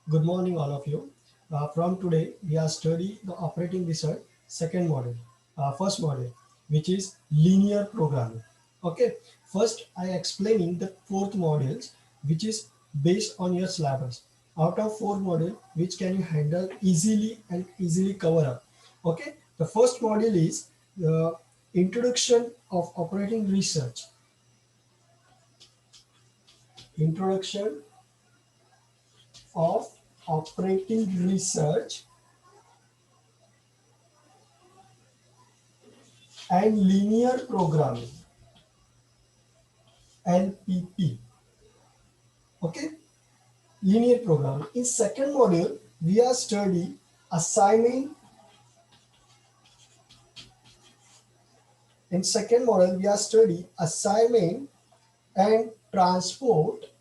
Good morning, all of you. From today, we are studying the operating research second model, first model, which is linear programming. Okay, first I explaining the fourth models, which is based on your syllabus. Out of four model, which can you handle easily and easily cover up. Okay, the first model is the introduction of operating research. Introduction of operating research and linear programming, LPP. Okay, linear programming. In second module, we are study assigning. In second module, we are study assignment and transport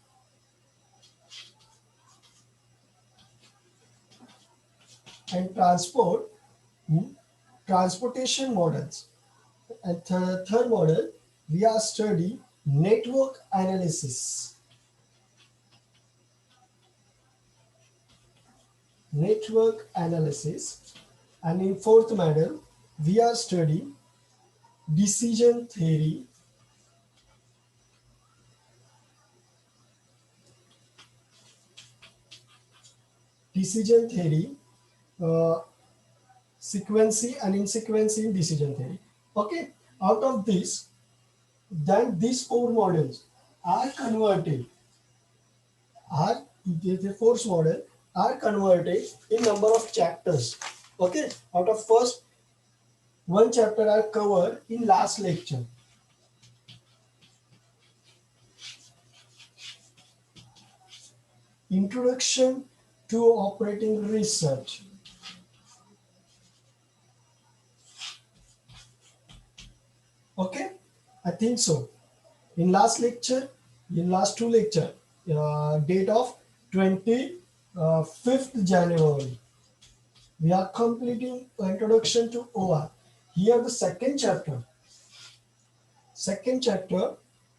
transportation models. And third model, we are study network analysis. Network analysis. And in fourth model, we are study decision theory. Decision theory, uh, sequency and insequency in decision theory. Okay, out of this, then these four models are converted, are the fourth model are converted in number of chapters. Okay, out of first one chapter are covered in last lecture. Introduction to operating research. Okay, I think so. In last lecture, in last two lecture, date of 25th January, we are completing introduction to OR. Here the second chapter,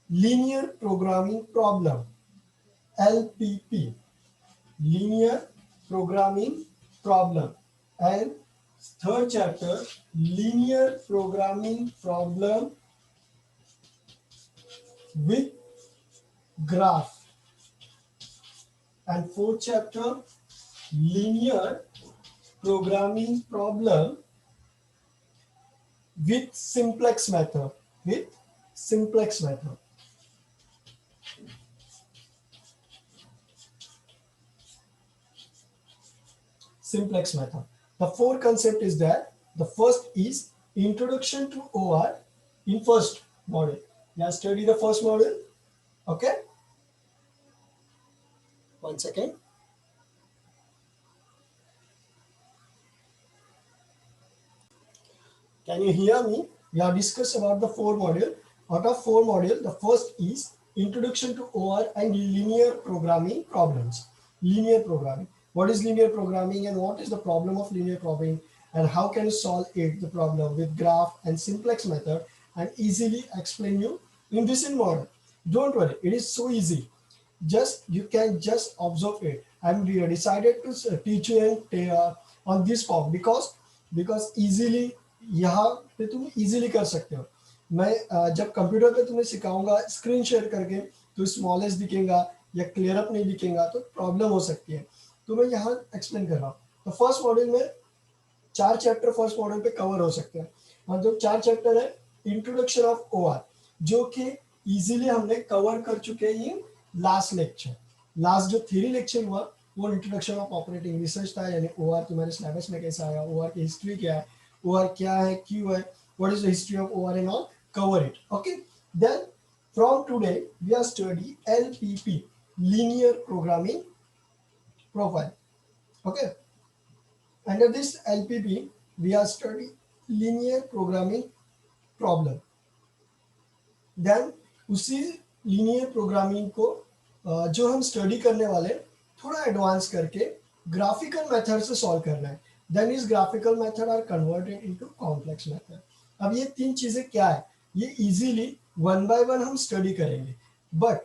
linear programming problem, LPP, linear programming problem, and third chapter, linear programming problem with graph, and fourth chapter, linear programming problem with simplex method. With simplex method. Simplex method. The four concept is that the first is introduction to OR in first model. Now study the first model. Okay. 1 second. Can you hear me? We have discussed about the four module. Out of four module, the first is introduction to OR and linear programming problems. Linear programming. What is linear programming and what is the problem of linear programming and how can you solve it, the problem with graph and simplex method, and easily explain you in this model. Don't worry, it is so easy. Just you can just observe it. I'm decided to teach you on this form because easily यहाँ पे तुम easily कर सकते हो. मैं जब computer पे तुम्हें सिखाऊंगा स्क्रीन शेयर करके तो स्मॉलेस्ट दिखेगा या क्लियर अप नहीं दिखेगा तो प्रॉब्लम हो सकती है. तो मैं यहाँ एक्सप्लेन कर रहा हूँ. तो फर्स्ट मॉड्यूल में 4 चैप्टर फर्स्ट मॉड्यूल पे कवर हो सकते हैं. और जो 4 चैप्टर है इंट्रोडक्शन ऑफ ओआर, जो कि इजीली हमने कवर कर चुके हैं लास्ट लेक्चर. लास्ट जो थ्योरी लेक्चर हुआ वो इंट्रोडक्शन ऑफ ऑपरेटिंग रिसर्च था, यानी ओआर तुम्हारे सिलेबस में कैसा आया, ओआर की हिस्ट्री क्या है, OR क्या है, क्यों है, what is the history of OR and all, cover it. Okay. Then from today we are study LPP, linear programming profile. Okay. Under this LPP we are study linear programming problem. Then उसी linear programming को जो हम study करने वाले थोड़ा advance करके graphical method से solve करना है. Then is graphical method are converted into complex method. अब ये तीन चीजें क्या है, ये इजीली वन बाय वन हम स्टडी करेंगे. बट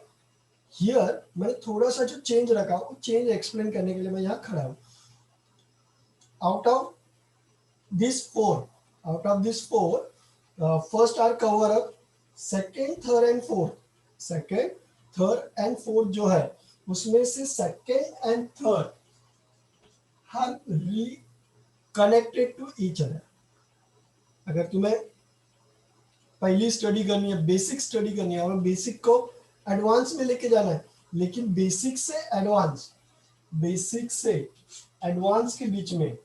हियर मैंने थोड़ा सा जो चेंज रखा वो चेंज एक्सप्लेन करने के लिए मैं यहाँ खड़ा हूँ. Out of this four, first are cover up, second third and fourth, second third and fourth जो है उसमें से second and third have connected to each other. अगर तुम्हें पहली स्टडी करनी है, बेसिक स्टडी करनी है, और बेसिक को एडवांस में लेके जाना है, लेकिन बेसिक से एडवांस के बीच में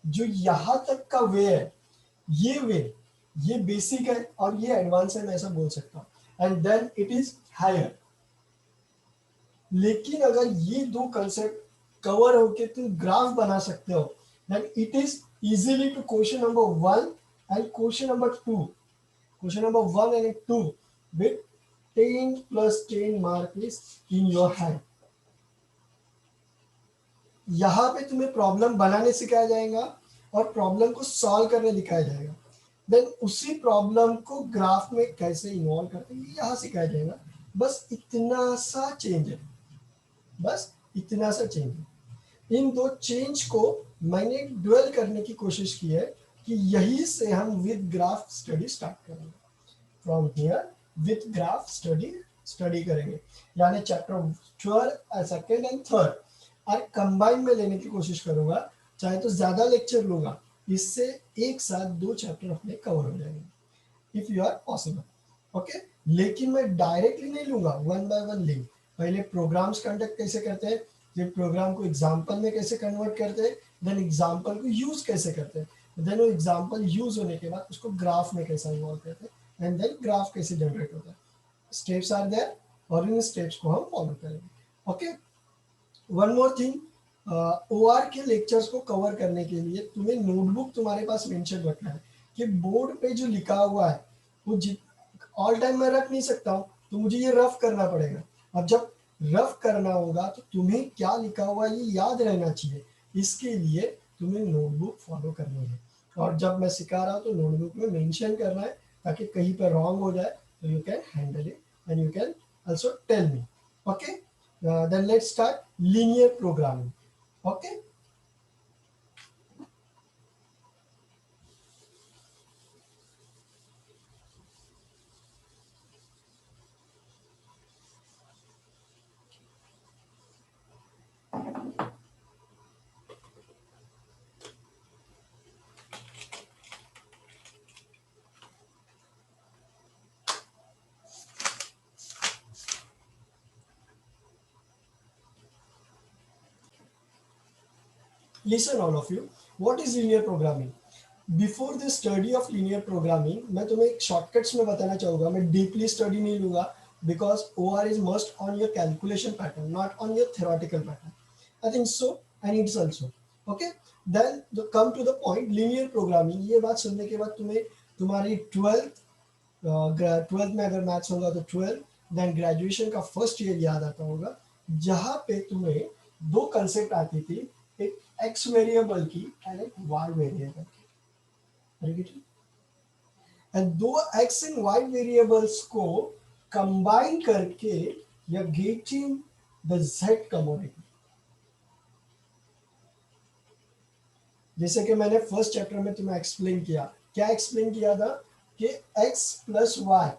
जो यहां तक का वे है, ये बेसिक है और ये एडवांस है, मैं ऐसा बोल सकता हूं, and then it is higher. लेकिन अगर ये दो कंसेप्ट कवर होके तुम ग्राफ बना सकते हो, then it is easily to question number 1 and question number 2. Question number 1 and 2 with 10 plus 10 mark is in your hand. यहाँ पे तुम्हें प्रॉब्लम बनाने सिखाया जाएगा और प्रॉब्लम को सॉल्व करने दिखाया जाएगा. देन उसी प्रॉब्लम को ग्राफ में कैसे इन्वॉल्व करते हैं यहाँ सिखाया जाएगा. बस इतना सा चेंज है, इन दो चेंज को मैंने ड्वेल करने की कोशिश की है कि यही से हम विद ग्राफ स्टडी स्टार्ट करेंगे. From here with graph study करेंगे, यानी चैप्टर 12 सेकेंड एंड थर्ड और कंबाइन में लेने की कोशिश करूंगा. चाहे तो ज्यादा लेक्चर लूंगा, इससे एक साथ दो चैप्टर अपने कवर हो जाएंगे if you are possible. Okay, लेकिन मैं डायरेक्टली नहीं लूंगा, वन बाय वन लेंगे. पहले प्रोग्राम्स कंडक्ट कैसे करते हैं, फिर प्रोग्राम को एग्जाम्पल में कैसे कन्वर्ट करते हैं, देन एग्जाम्पल को यूज कैसे करते हैं, देन वो एग्जाम्पल यूज होने के बाद उसको ग्राफ में कैसे इन्वॉल्व करते हैं, एंड देन ग्राफ कैसे जनरेट होता है. स्टेप्स आर देयर और इन स्टेप्स को हम फॉलो करेंगे. Okay, one more thing, OR के लेक्चर्स को कवर करने के लिए तुम्हें नोटबुक तुम्हारे पास मेंशन रखना है कि बोर्ड पे जो लिखा हुआ है वो ऑल टाइम मैं रख नहीं सकता हूँ, तो मुझे ये रफ करना पड़ेगा. अब जब रफ करना होगा तो तुम्हें क्या लिखा हुआ है ये याद रहना चाहिए, इसके लिए तुम्हें नोटबुक फॉलो करनी है. और जब मैं सिखा रहा हूँ तो नोटबुक में मेंशन करना है ताकि कहीं पर रॉन्ग हो जाए तो you can handle it and you can also tell me. Okay, then let's start linear programming. Okay, listen all of you, what is linear programming? Before the study of linear programming मैं तुम्हें एक shortcuts में बताना चाहूंगा, मैं deeply study नहीं लूंगा because OR is must on your calculation pattern, not on your theoretical pattern. I think so and it's also okay. Then come to the point, linear programming, ये बात सुनने के बाद तुम्हें तुम्हारी ट्वेल्थ में अगर मैथ्स होगा तो 12, देन ग्रेजुएशन का फर्स्ट ईयर याद आता होगा, जहाँ पे तुम्हें दो कंसेप्ट आती थी, एक एक्स वेरिएबल की एंड एक वाई वेरिएबल की. एंड दो एक्स एंड वाई वेरिएबल्स को कंबाइन करके you are getting the Z commodity. जैसे कि मैंने फर्स्ट चैप्टर में तुम्हें एक्सप्लेन किया, क्या एक्सप्लेन किया था कि x प्लस वाई,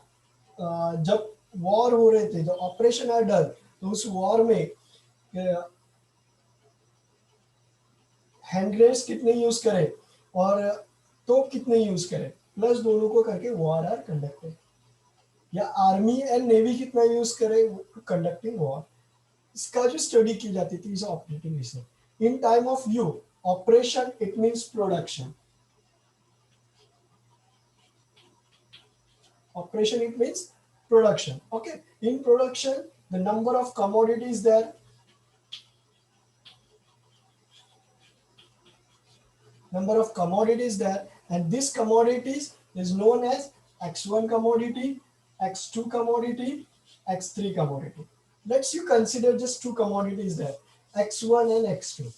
जब वॉर हो रहे थे, जब ऑपरेशन आर डन, तो उस वॉर में हैंड ग्रेनेड्स कितने यूज करें और तो कितने यूज करें, प्लस दोनों को करके वॉर आर कंडक्टेड. या आर्मी एंड नेवी कितना यूज करे कंडक्टिंग वॉर, इसका जो स्टडी की जाती थी is operating research. In time of you operation it means production, operation it means production. Okay, in production the number of commodities there, and this commodities is known as x1 commodity, x2 commodity, x3 commodity. Let's you consider just two commodities there, x1 and x2.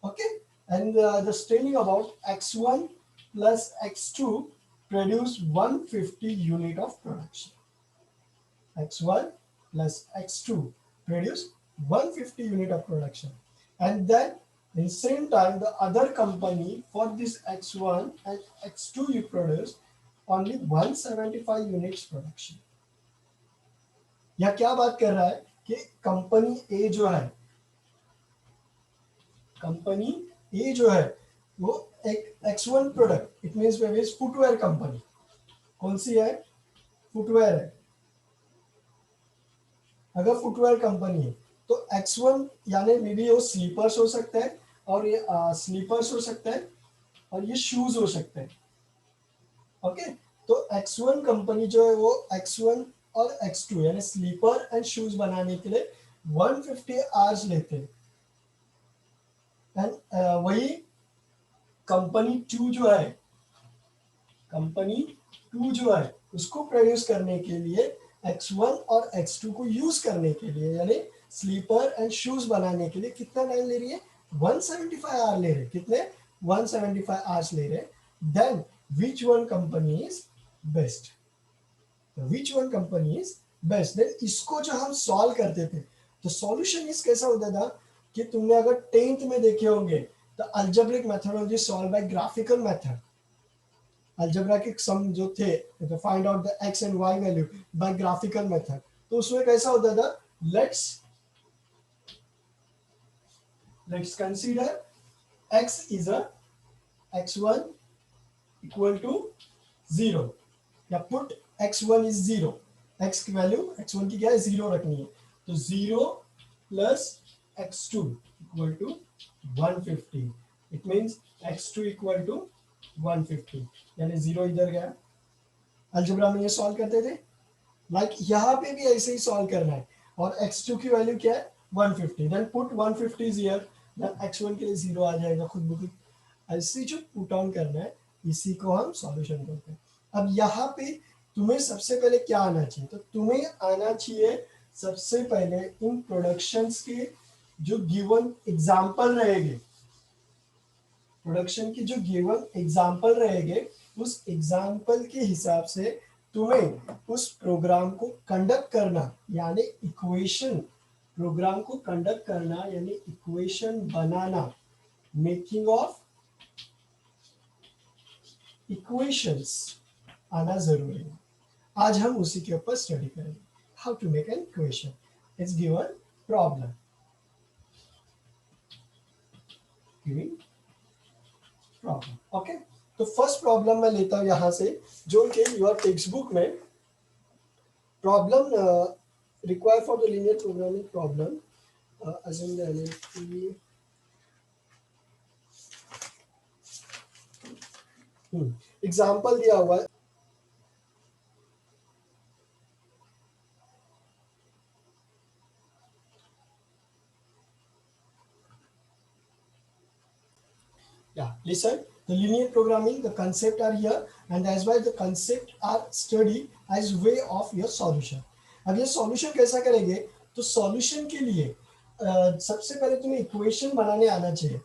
Okay, and just telling about x1 plus x2 produce 150 unit of production. x1 plus x2 produce 150 unit of production, and then in same time the other company for this x1 and x2 you produce only 175 units production. यह क्या बात कर रहा है कि company ए जो है, company ए जो है वो एक x1 product, it means way is footwear company, कौन सी है, फुटवेयर है। अगर फुटवेयर कंपनी है तो x1 यानी मे बी वो स्लीपर्स हो सकता है, और ये स्लीपर्स हो सकता है, और ये शूज हो सकते हैं। ओके, तो x1 कंपनी जो है वो x1 और x2 यानी स्लीपर एंड शूज बनाने के लिए 150 आवर्स लेते हैं। एंड वही कंपनी 2 जो है, कंपनी 2 जो है उसको प्रोड्यूस करने के लिए x1 और x2 को यूज करने के लिए यानी स्लीपर एंड शूज बनाने के लिए कितना टाइम ले रही है, 175 आवर ले रहे, कितने 175 आवर्स ले रहे। Then which one company is best, which one company is best. Then इसको जो हम सॉल्व करते थे तो सॉल्यूशन इस कैसा होता था कि तुमने अगर 10th में देखे होंगे the algebraic methodology solve by graphical method, algebraic sum जो थे तो find out the x and y value by graphical method, तो उसमें कैसा होता था, let's consider x is a x1 equal to 0 या put x1 is 0, x की वैल्यू x1 की क्या है 0 रखनी है, तो 0 plus x2 equal to 150, it means x2 equal to 150 यानी 0 इधर गया। अलजेब्रा में ये सॉल्व करते थे, लाइक यहाँ पे भी ऐसे ही सॉल्व करना है, और x2 की वैल्यू क्या है 150, then put 150 here, then x1 के लिए 0 आ जाएगा खुद ब खुद। ऐसे जो पुट ऑन करना है इसी को हम सॉल्यूशन करते हैं। अब यहाँ पे तुम्हें सबसे पहले क्या आना चाहिए, तो तुम्हें आना चाहिए सबसे पहले इन प्रोडक्शंस के जो गिवन एग्जांपल रहेंगे, प्रोडक्शन की जो गिवन एग्जांपल रहेंगे उस एग्जांपल के हिसाब से तुम्हें उस प्रोग्राम को कंडक्ट करना यानी इक्वेशन, प्रोग्राम को कंडक्ट करना यानी equation banana, making of equations आना जरूरी है। आज हम उसी के ऊपर स्टडी करेंगे, how to make an equation. It's given problem, given problem. Okay, तो फर्स्ट प्रॉब्लम मैं लेता हूं यहां से जो कि योर टेक्स्ट बुक में problem require for the linear programming problem assume the NLP example दिया हुआ है। Yeah, listen, the linear programming, the concept are here and as well the concept are studied as way of your solution। अब ये solution कैसा करेंगे, तो solution के लिए सबसे पहले तुम्हें इक्वेशन बनाने आना चाहिए।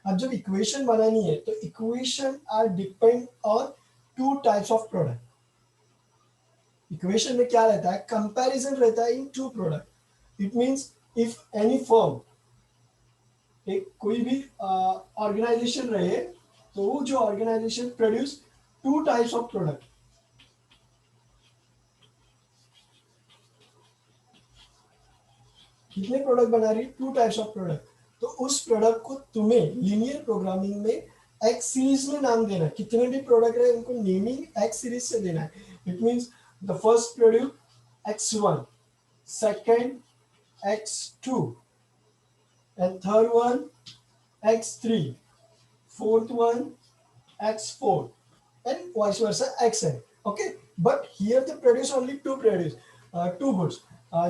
अब जब इक्वेशन बनानी है तो equation are depend on two types of product. Equation में क्या रहता है, कंपैरिजन रहता है in two product. It means if any firm, एक कोई भी ऑर्गेनाइजेशन रहे तो वो जो organization produce two types of product, कितने प्रोडक्ट बना रही है, टू टाइप्स ऑफ प्रोडक्ट, तो उस प्रोडक्ट को तुम्हें लीनियर प्रोग्रामिंग में एक्स सीरीज में नाम देना है। कितने भी प्रोडक्ट रहे उनको नेमिंग एक्स सीरीज से देना है। It means the first product x1, second x2 and third one x3, fourth one x4 and vice versa xn. Okay, but here they produce only two goods,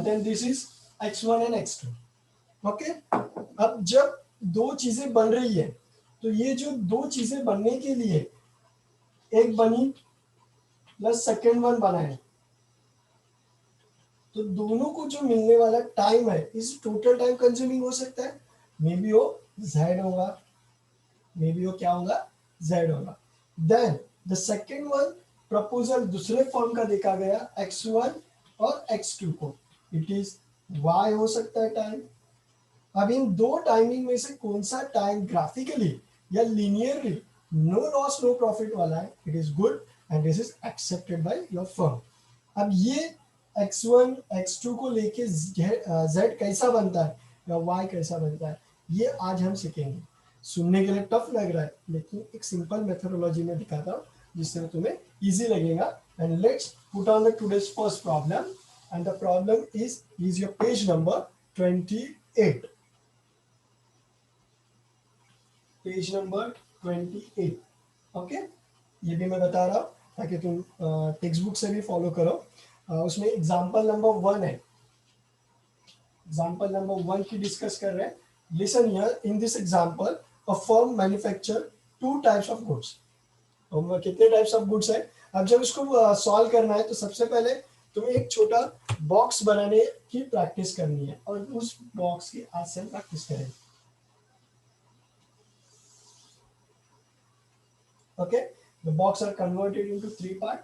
then this is x1 and x2. Okay, अब जब दो चीजें बन रही है तो ये जो दो चीजें बनने के लिए एक बनी प्लस सेकेंड वन बना है, तो दोनों को जो मिलने वाला टाइम है इस टोटल टाइम कंज्यूमिंग हो सकता है, मे बी वो z होगा, मे बी वो क्या होगा, z होगा। Then the second one proposal दूसरे फॉर्म का देखा गया x1 और x2 को, इट इज y हो सकता है टाइम। अब इन दो टाइमिंग में से कौन सा टाइम ग्राफिकली या linearly no loss no profit वाला है, it is good and this is accepted by your firm. अब ये x1 x2 को लेके z कैसा बनता है या y कैसा बनता है, ये आज हम सीखेंगे। सुनने के लिए टफ लग रहा है, लेकिन एक सिंपल मेथोडोलॉजी में दिखाता हूँ जिससे तुम्हें इजी लगेगा। And let's put on the today's first problem, and the problem is your page number 28, page number 28। Okay, ये भी मैं बता रहा हूँ ताकि तुम टेक्स्ट बुक से भी फॉलो करो। उसमें एग्जाम्पल नंबर 1 है, एग्जाम्पल नंबर 1 की डिस्कस कर रहे हैं। Listen here, in this example a firm manufacture to types of goods. तो कितने टाइप्स ऑफ गुड्स है। अब जब इसको सॉल्व करना है तो सबसे पहले तुम्हें एक छोटा बॉक्स बनाने की प्रैक्टिस करनी है, और उस बॉक्स की आज से प्रैक्टिस करेंगे। Okay, the box are converted into three part.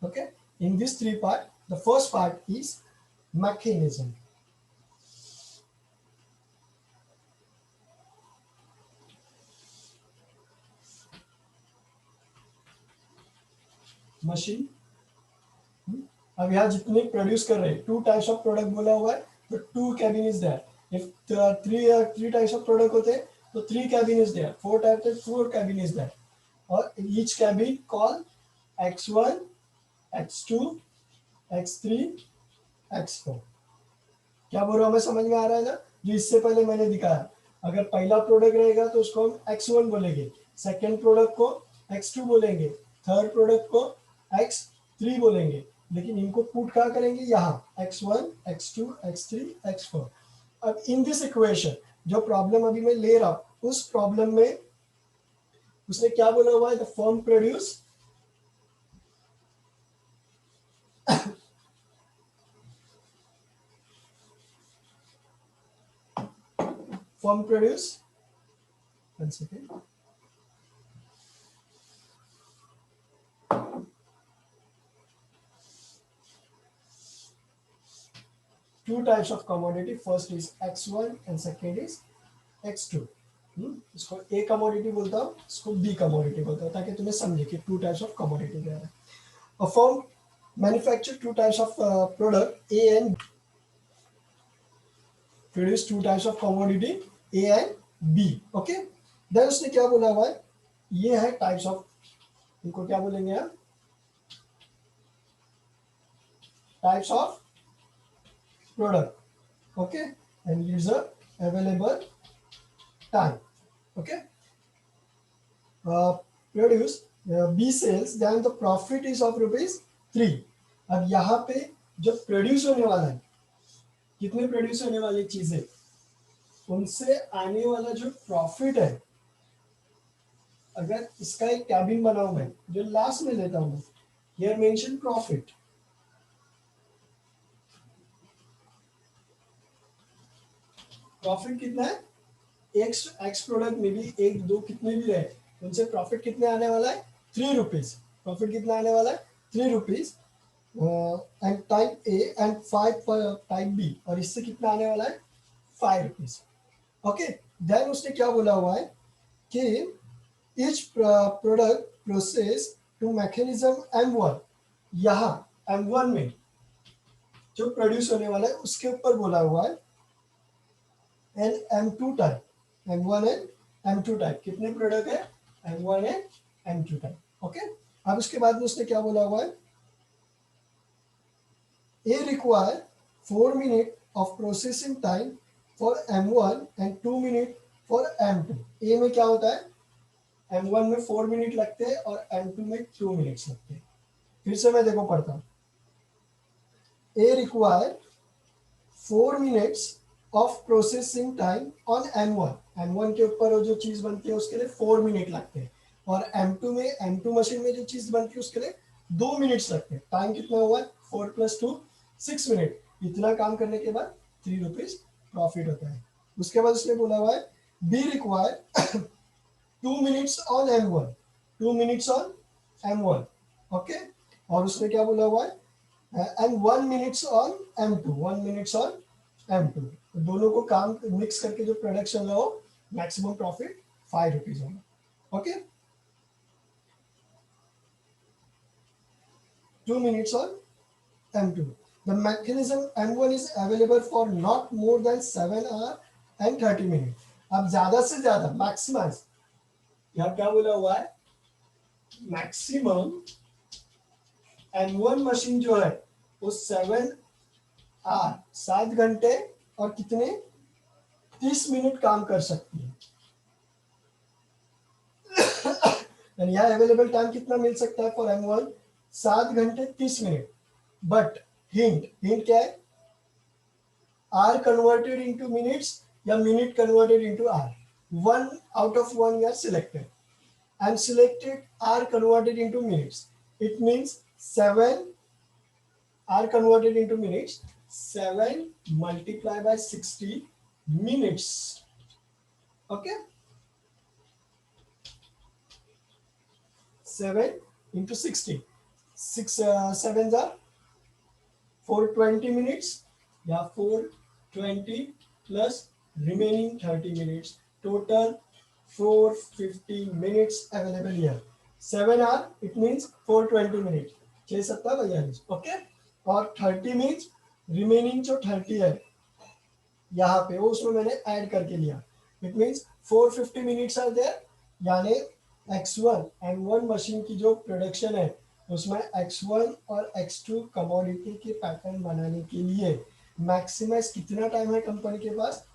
Okay, in this three part, the first part is mechanism. Machine. अब यहाँ जितने प्रोड्यूस कर रहे हैं, टू टाइप्स ऑफ प्रोडक्ट बोला हुआ है, तो two cabin is there. If three types of product होते हैं तो three cabin is there, four types four cabin is there, और each cabin call x1 x2 x3 x4। क्या बोल रहा हूँ मैं, समझ में आ रहा है ना। जो इससे पहले मैंने दिखाया, अगर पहला प्रोडक्ट रहेगा तो उसको हम x1 बोलेंगे, सेकेंड प्रोडक्ट को x2 बोलेंगे, थर्ड प्रोडक्ट को x3 बोलेंगे, लेकिन इनको पुट कहाँ करेंगे, यहाँ x1 x2 x3 x4। अब इन दिस इक्वेशन, जो प्रॉब्लम अभी मैं ले रहा हूँ, उस प्रॉब्लम में उसने क्या बोला हुआ है, the firm produce firm produce, one second, two types of commodity, first is x1 and second is x2। इसको ए कमोडिटी बोलता हूँ, इसको बी कमोडिटी बोलता हूँ, ताकि तुम्हें समझे कि टू टाइप्स ऑफ कमोडिटी क्या है। A firm manufacture two types of product A and produce two types of commodity A and B। Okay, then उसने क्या बोला हुआ है, ये है टाइप्स ऑफ, इनको क्या बोलेंगे हम, types of product. Okay, and use a available time। Okay, produce B sales, then the profit is of ₹3। अब यहाँ पे जो प्रोड्यूस होने वाला है, कितने प्रोड्यूस होने वाली चीजें, उनसे आने वाला जो प्रॉफिट है, अगर इसका एक कैबिन बनाऊं मैं, जो लास्ट में लेता हूं, हियर मेंशन प्रॉफिट। प्रॉफिट कितना है, एक्स प्रोडक्ट में भी एक दो कितने भी रहे, उनसे प्रॉफिट कितने आने वाला है, ₹3। प्रॉफिट कितना आने वाला है, ₹3, and type A and 5 type B, और इससे कितना आने वाला है, ₹5। ओके, देन उसने क्या बोला हुआ है कि each product process to mechanism M1। यहाँ M1 में जो प्रोड्यूस होने वाला है उसके ऊपर बोला हुआ है and M2 type, M1 and M2 type, कितने प्रोडक्ट है, M1 and M2 type. Okay, अब उसके बाद में उसने क्या बोला हुआ है, A require 4 minutes of processing time for M1 and 2 minutes for M2। A में क्या होता है, M1 में 4 मिनट लगते हैं और M2 में 2 मिनट्स लगते हैं। फिर से मैं देखो पढ़ता हूँ, A require 4 minutes of processing time on M1। M1 के ऊपर जो चीज बनती है उसके लिए 4 मिनट लगते हैं, और M2 में, M2 मशीन में जो चीज बनती है उसके लिए 2 मिनट्स लगते हैं। टाइम कितना हुआ, 4 + 2 6 मिनट। इतना काम करने के बाद ₹3 प्रॉफिट होता है। उसके बाद उसने बोला हुआ है be require 2 minutes on M1, 2 minutes on M1। Okay, और उसने क्या बोला हुआ है, and 1 minutes on M2, 1 minutes on M2। दोनों को काम मिक्स करके जो प्रोडक्शन होगा वो मैक्सिमम प्रॉफिट 5 रुपीज होगा। Okay, 2 minutes on M2। The mechanism M1 is available for not more than 7 hours and 30 minutes। अब ज्यादा से ज्यादा मैक्सिमाइज, यहाँ क्या बोला हुआ है, मैक्सिमम M1 मशीन जो है वो 7 आवर 7 घंटे और कितने 30 मिनट काम कर सकती है। यहाँ अवेलेबल टाइम कितना मिल सकता है फॉर M1, 7 घंटे 30 मिनट। बट हिंट क्या है, आर कन्वर्टेड इनटू मिनट्स या minute converted into hour. 1 out of 1 you are selected and selected are converted into minutes। It means 7 are converted into minutes, 7 multiplied by 60 minutes। Okay, 7 into 60, 6 sevens are 420 minutes या 420 plus remaining 30 minutes, total 450 minutes available here। 7 hour it means 420 minutes, 6 7 42। Okay, और 30 means remaining जो 30 है यहाँ पे वो उसमें मैंने add करके लिया। It means 450 minutes are there, यानी X1 M1 मशीन की जो प्रोडक्शन है उसमें X1 और X2 कमोडिटी के पैटर्न बनाने के लिए मैक्सिमाइज कितना टाइम है कंपनी के पास,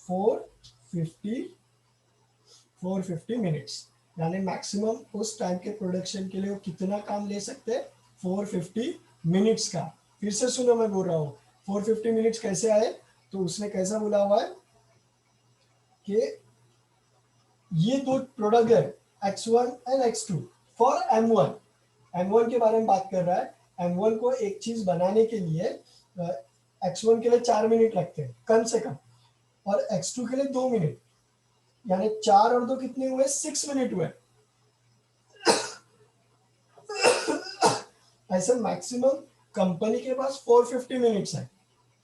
450 मिनट्स। यानी मैक्सिमम उस टाइम के प्रोडक्शन के लिए वो कितना काम ले सकते हैं, 450 मिनट्स का। फिर से सुनो, मैं बोल रहा हूँ 450 मिनट्स कैसे आए, तो उसने कैसा बोला हुआ है कि ये दो प्रोडक्ट है X1 and X2 for M1 के बारे में बात कर रहा है। M1 को एक चीज बनाने के लिए X1 के लिए 4 मिनट लगते हैं कम से कम, और X2 के लिए 2 मिनट, यानी 4 और 2 कितने हुए, 6 मिनट हुए। ऐसे मैक्सिमम कंपनी के पास 450 मिनट्स है,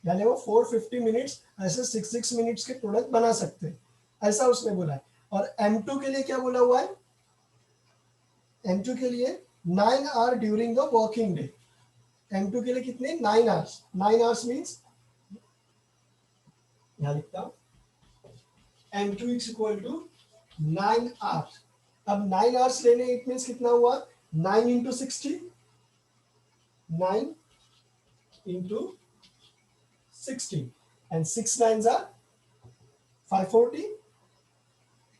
यानी वो 450 मिनट्स ऐसे 6 मिनट्स के प्रोडक्ट बना सकते हैं, ऐसा उसने बोला है। और M2 के लिए क्या बोला हुआ है, M2 के लिए 9 hour during the working day. M2 के लिए कितने, 9 आवर्स। 9 आवर्स मीन्स, यहां लिखता हूं M2 is equal to 9 hours. अब 9 आवर्स लेने, इट मीन्स कितना हुआ, 9 into 60, 9 into 60 and 6 nines are 540,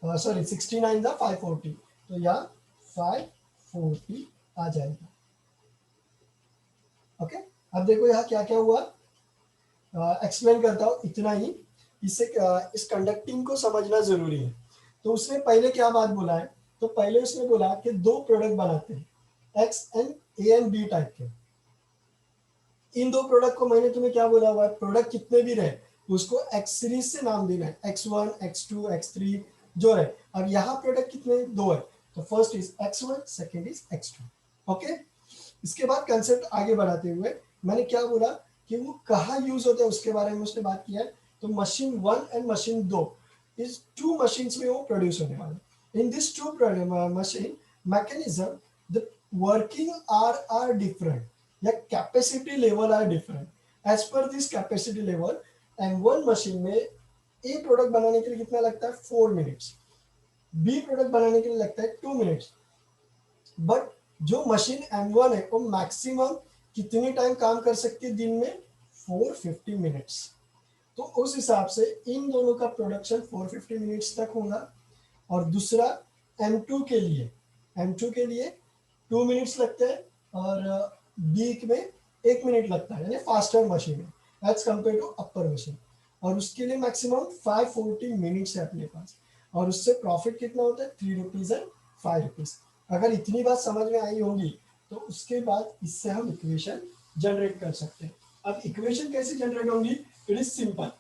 sorry 69 are 540, तो यहाँ 540 आ जाएगा। ओके, अब देखो यहाँ क्या क्या हुआ, एक्सप्लेन करता हूँ इतना ही, इससे इस कंडक्टिंग को समझना जरूरी है। तो उसने पहले क्या बात बोला है, तो पहले उसने बोला कि दो प्रोडक्ट बनाते हैं X and A and B type के। इन दो प्रोडक्ट को मैंने तुम्हें क्या बोला हुआ है, प्रोडक्ट कितने भी रहे उसको एक्स सीरीज से नाम देना है, X1 X2 X3 जो है। अब यहाँ प्रोडक्ट कितने, दो है, तो first is X1, second is X2। Okay, इसके बाद कंसेप्ट आगे बढ़ाते हुए मैंने क्या बोला कि वो कहाँ यूज होता है उसके बारे में उसने बात किया है। तो मशीन 1 एंड मशीन 2 इस 2 मशीन्स में वो प्रोड्यूस होने वाले। In this 2 machine mechanism the working are different, या capacity level are different. As per this capacity level M1 machine में ए प्रोडक्ट बनाने के लिए कितना लगता है, 4 मिनट्स, बी प्रोडक्ट बनाने के लिए लगता है 2 मिनट्स। बट जो मशीन M1 है वो मैक्सिमम कितनी टाइम काम कर सकती है दिन में, 450 मिनट्स। तो उस हिसाब से इन दोनों का प्रोडक्शन 450 मिनट्स तक होगा। और दूसरा M2 के लिए, M2 के लिए 2 मिनट्स लगते हैं और बी में 1 मिनट लगता है, यानी फास्टर मशीन है as compare to upper machine. और उसके लिए मैक्सिमम 540 मिनट्स है अपने पास, और उससे प्रॉफिट कितना होता है, 3 रुपीज एंड 5 रुपीज। अगर इतनी बात समझ में आई होगी तो उसके बाद इससे हम इक्वेशन जनरेट कर सकते हैं। अब इक्वेशन कैसे जनरेट होंगी, इट इज सिंपल।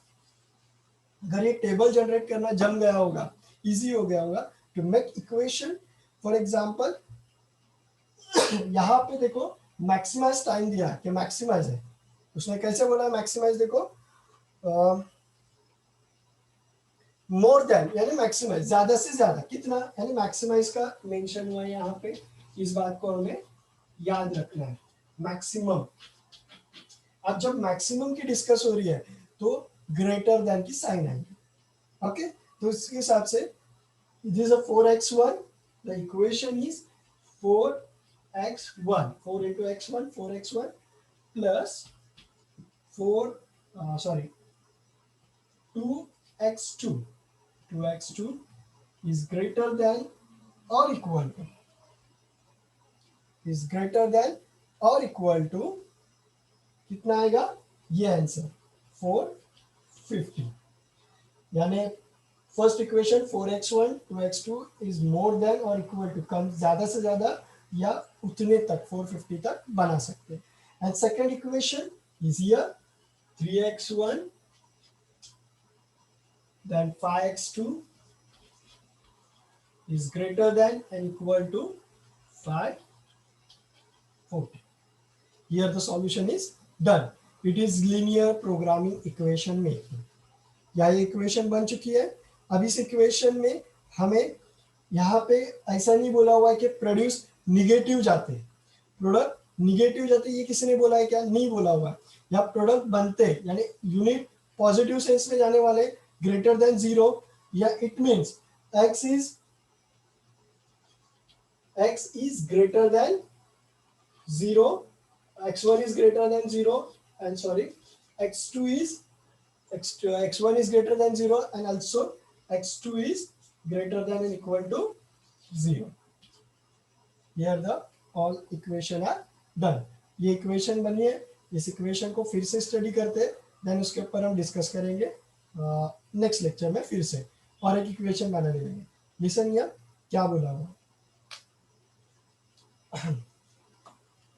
अगर ये टेबल जनरेट करना जम गया होगा, इजी हो गया होगा to make equation. For example यहाँ पे देखो मैक्सिमाइज टाइम दिया कि मैक्सिमाइज है, उसने कैसे बोला मैक्सिमाइज, देखो मोर देन यानी मैक्सिमाइज, ज्यादा से ज्यादा कितना, यानी मैक्सिमाइज का मेंशन हुआ है यहाँ पे, इस बात को हमें याद रखना है, मैक्सिमम। अब जब मैक्सिमम की डिस्कस हो रही है तो ग्रेटर देन की साइन आएगी, ओके। तो इसके हिसाब से it is a 4x1, the equation is 4x1, 4 into x1, 4x1 plus 4 sorry 2x2, 2x2 is greater than or equal to, is greater than or equal to कितना आएगा, ये answer 450, यानी first equation 4x1 2x2 is more than और equal to, कम ज्यादा से ज्यादा या उतने तक 450 तक बना सकते हैं। And second equation is here 3x1 then 5x2 is greater than and equal to 540. Here the solution is done. It is linear programming equation making. या ये इक्वेशन बन चुकी है। अब इस इक्वेशन में हमें यहाँ पे ऐसा नहीं बोला हुआ है कि प्रोड्यूस निगेटिव जाते, प्रोडक्ट निगेटिव जाते, ये किसी ने बोला है क्या, नहीं बोला हुआ है। यहाँ प्रोडक्ट बनते यानी यूनिट पॉजिटिव सेंस में जाने वाले ग्रेटर देन जीरो, या it means x is greater than 0, x1 is greater than 0 and sorry x2 is x1 is greater than 0 and also x2 is greater than and equal to 0. Here the all equation are done. ये equation बनी है, इस equation को फिर से study करते हैं, then उसके ऊपर हम डिस्कस करेंगे नेक्स्ट लेक्चर में फिर से, और एक इक्वेशन बना लेंगे। लिसन या क्या बोला हुआ।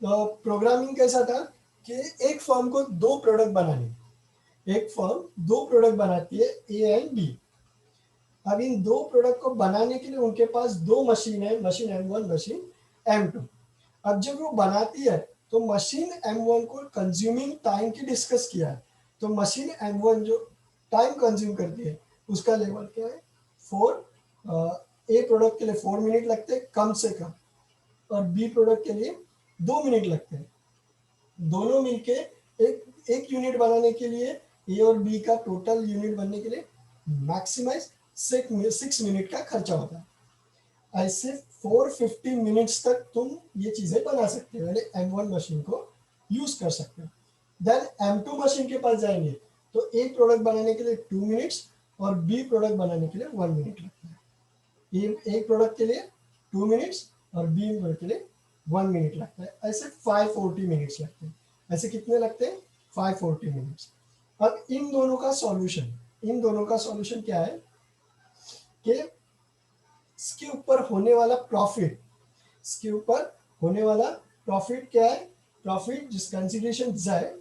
तो प्रोग्रामिंग कैसा था कि एक फर्म को दो प्रोडक्ट बनाने, एक फर्म दो प्रोडक्ट बनाती है ए एंड बी। अब इन दो प्रोडक्ट को बनाने के लिए उनके पास दो मशीन है, मशीन M1 मशीन M2। अब जब वो बनाती है तो मशीन M1 को कंज्यूमिंग टाइम की डिस्कस किया है, तो मशीन M1 जो टाइम कंज्यूम करती है उसका लेवल क्या है 4, ए प्रोडक्ट के लिए 4 मिनट लगते हैं कम से कम, और बी प्रोडक्ट के लिए 2 मिनट लगते हैं। दोनों मिलके एक यूनिट बनाने के लिए ए और बी का टोटल यूनिट बनने के लिए मैक्सिमाइज 6 मिनट का खर्चा होता है। ऐसे 450 मिनट्स तक तुम ये चीजें बना सकते हो, यानी M1 मशीन को यूज कर सकते हो। देन M2 मशीन के पास जाएंगे तो एक प्रोडक्ट बनाने के लिए 2 मिनट्स और बी प्रोडक्ट बनाने के लिए 1 मिनट लगता है। एक प्रोडक्ट के लिए 2 मिनट्स और बी प्रोडक्ट के लिए 1 मिनट लगता है। ऐसे 540 मिनट्स लगते हैं। ऐसे कितने लगते हैं 540 मिनट्स। अब इन दोनों का सॉल्यूशन क्या है कि इसके ऊपर होने वाला प्रॉफिट, इसके ऊपर होने वाला प्रॉफिट क्या है, प्रॉफिट जिस कंसिडरेशन है,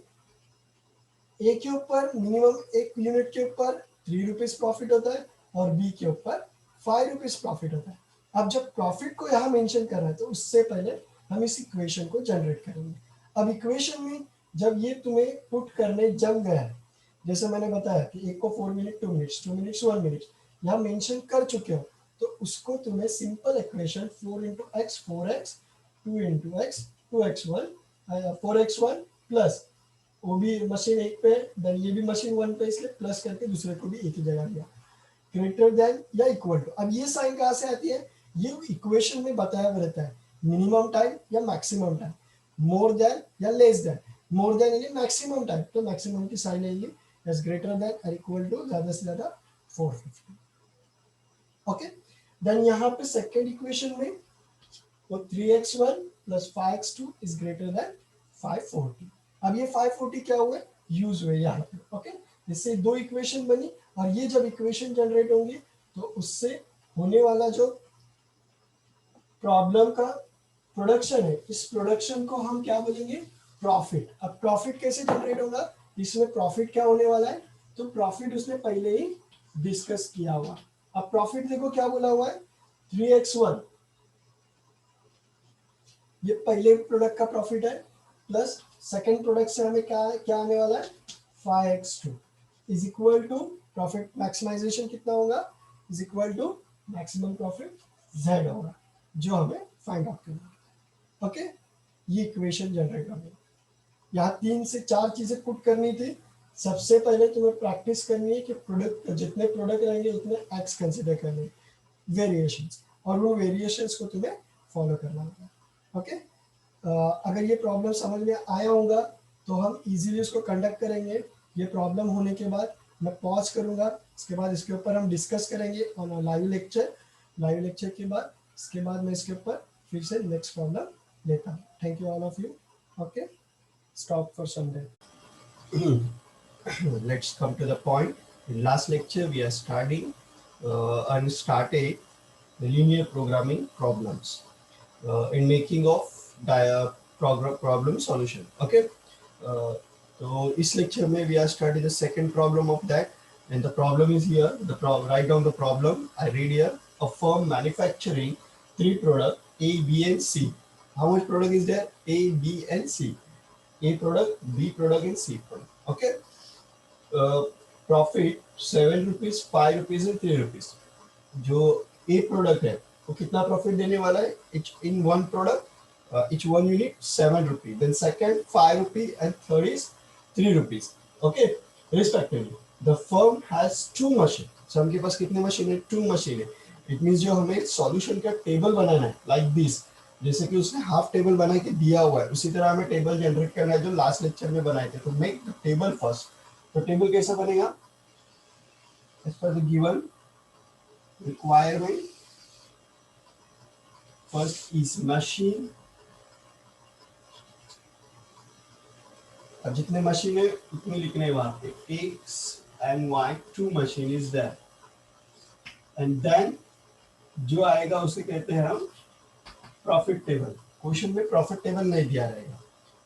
ए के ऊपर मिनिमम एक यूनिट के ऊपर 3 रुपीज प्रॉफिट होता है और बी के ऊपर 5 रुपीज प्रॉफिट होता है। अब जब प्रॉफिट को यहाँ मेंशन कर रहा है तो उससे पहले हम इस इक्वेशन को जनरेट करेंगे। अब इक्वेशन में जब ये तुम्हें पुट करने जम गया है, जैसे मैंने बताया कि एक को 4 मिनट 2 मिनट्स 2 मिनट्स 1 मिनट यहाँ मेंशन कर चुके हो, तो उसको तुम्हें simple equation 4 into x 4x 2 into x 2x1 4x1 plus वो भी मशीन एक पे, देन ये भी मशीन 1 पे, इसलिए प्लस करके दूसरे को भी एक ही जगह दिया, ग्रेटर देन या इक्वल टू। अब ये साइन कहाँ से आती है, ये इक्वेशन में बताया हुआ रहता है मिनिमम टाइम या मैक्सिमम टाइम, मोर देन या लेस देन। मोर देन यानी मैक्सिमम टाइम, तो मैक्सिमम की साइन आएगी एज ग्रेटर देन और इक्वल टू ज्यादा से ज्यादा 450। ओके, देन यहाँ पे सेकेंड इक्वेशन में वो 3x1 plus 5x2 is greater then 540। अब ये 540 क्या हुए, यूज हुए यहाँ पे। ओके, इससे दो इक्वेशन बनी, और ये जब इक्वेशन जनरेट होंगी तो उससे होने वाला जो प्रॉब्लम का प्रोडक्शन है, इस प्रोडक्शन को हम क्या बोलेंगे, प्रॉफिट। अब प्रॉफिट कैसे जनरेट होगा, इसमें प्रॉफिट क्या होने वाला है, तो प्रॉफिट उसने पहले ही डिस्कस किया हुआ। अब प्रॉफिट देखो क्या बोला हुआ है 3x1, ये पहले प्रोडक्ट का प्रॉफिट है, प्लस सेकेंड प्रोडक्ट से हमें क्या क्या आने वाला है 5x2 is equal to profit maximisation कितना होगा is equal to maximum profit z होगा जो हमें फाइंड आउट करना है। ओके, ये इक्वेशन जनरेट करनी है। यहाँ 3 से 4 चीजें पुट करनी थी। सबसे पहले तुम्हें प्रैक्टिस करनी है कि प्रोडक्ट जितने प्रोडक्ट रहेंगे उतने एक्स कंसिडर करने वेरिएशंस, और वो वेरिएशंस को तुम्हें फॉलो करना होगा। ओके, अगर ये प्रॉब्लम समझ में आया होगा तो हम इजीली उसको कंडक्ट करेंगे। ये प्रॉब्लम होने के बाद मैं पॉज करूंगा, इसके बाद इसके ऊपर हम डिस्कस करेंगे on live lecture. Live lecture के बाद इसके बाद मैं इसके ऊपर फिर से नेक्स्ट प्रॉब्लम लेता हूँ। Thank you all of you. Okay, stop for some day. Let's come to the point. In last lecture, we are studying and started the linear programming problems in making of problem solution. Okay. So this lecture में we are studying the second problem of that, and the problem is here. Write down the problem. I read here: a firm manufacturing 3 products A, B, and C. How much product is there? A, B, and C. A product, B product, and C product. Okay. Profit 7 rupees, 5 rupees, and 3 rupees. जो A product है वो कितना profit देने वाला है? In one product, each one unit 7 rupees. Then second 5 rupees and third is 3 rupees. Okay, respectively. The firm has 2 machines. So हमके पास कितने machine है? 2 मशीन है. It means जो हमें सॉल्यूशन का टेबल बनाना है like this. जैसे कि उसने हाफ टेबल बना के दिया हुआ है, उसी तरह हमें टेबल जनरेट करना है जो लास्ट लेक्चर में बनाए थे। तो मेक द टेबल फर्स्ट। तो टेबल कैसा बनेगा? As per the given requirement, first is machine. अब जितने मशीन है उतने लिखने हैं वहां पे, X and Y 2 machine is there. And then जो आएगा उसे कहते हैं हम प्रॉफिट टेबल। क्वेश्चन में प्रॉफिट टेबल नहीं दिया रहेगा,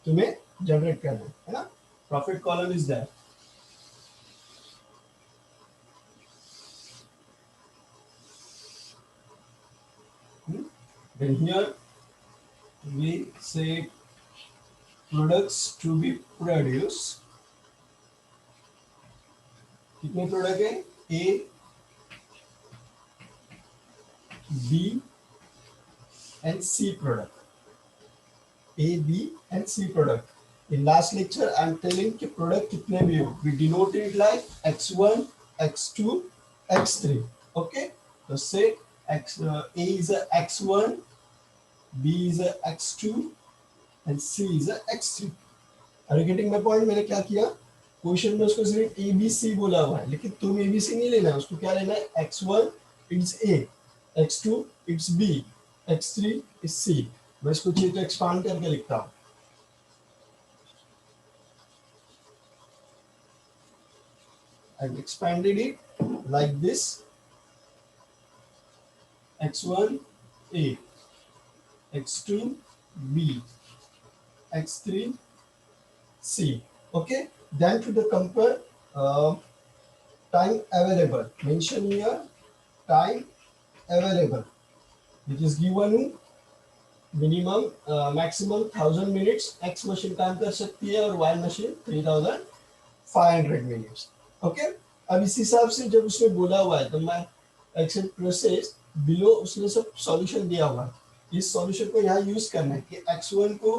तुम्हें जनरेट करना है ना। Profit column is there. Then here we say products to be produced. कितने प्रोडक्ट है? A, B and C product. A, B and C product. In last lecture I am telling कि product कितने भी हो, we denote it like x1, x2, x3. Okay, so say A is a x1, B is a x2 and C is a x3. Are you getting my point? मैंने क्या किया, question में उसको सिर्फ A B C बोला हुआ है, लेकिन तुम A B C नहीं लेना है, उसको क्या लेना है? x1 it's A, x2 it's B, x3 is C. मैं इसको चाहिए तो एक्सपांड करके लिखता हूँ। I've expanded it like this: x1 A, x2 B, x3 C. Okay, then to the compare time available, mention here time available, which is given minimum maximum 1000 minutes x machine काम कर सकती है और y machine 3500 minutes. Okay, अब इस हिसाब से जब उसने बोला हुआ है तो मैं एक्सेल प्रोसेस बिलो उसने सब सॉल्यूशन दिया हुआ है। इस सॉल्यूशन को यहाँ यूज करना है कि x1 को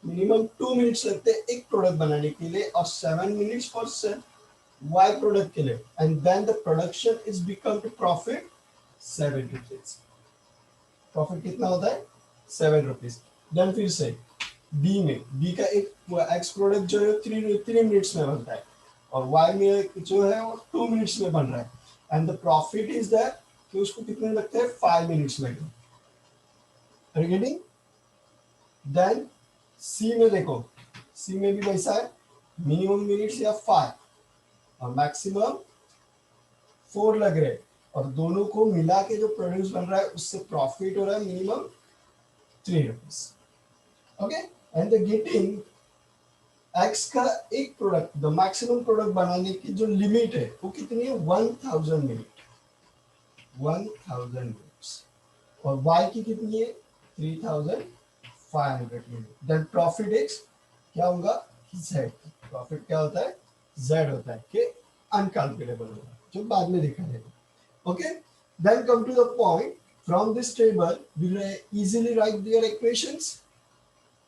मिनिमम 2 मिनट्स लगते हैं एक प्रोडक्ट बनाने के लिए और 7 मिनट्स फॉर y प्रोडक्ट के लिए, and then the production is become to profit 7 rupees. Profit कितना होता है? 7 रुपीज। देन फिर से बी में, बी का एक एक्स प्रोडक्ट जो है 3 मिनट्स में बनता है और वाई में जो है वो 2 मिनट्स में बन रहा है, and the profit is that कि उसको कितने लगते हैं? 5 मिनट्स लगे। Are you getting? Then C में देखो, सी में भी वैसा है, मिनिमम मिनट्स या 5 और मैक्सिमम 4 लग रहे, और दोनों को मिला के जो प्रोड्यूस बन रहा है उससे प्रॉफिट हो रहा है minimum 3 rupees. Okay, and the getting x का एक प्रोडक्ट, द मैक्सिमम प्रोडक्ट बनाने की जो लिमिट है वो कितनी है? 1000 मिनट, 1000 मिनट्स, और वाई की कितनी है? 3500 500 देन प्रॉफिट एक्स क्या होगा z, प्रॉफिट क्या होता है z होता है कि अनकैलकुलेबल होगा जो बाद में देखा जाएगा। Okay then come to the point from this table we easily write their equations.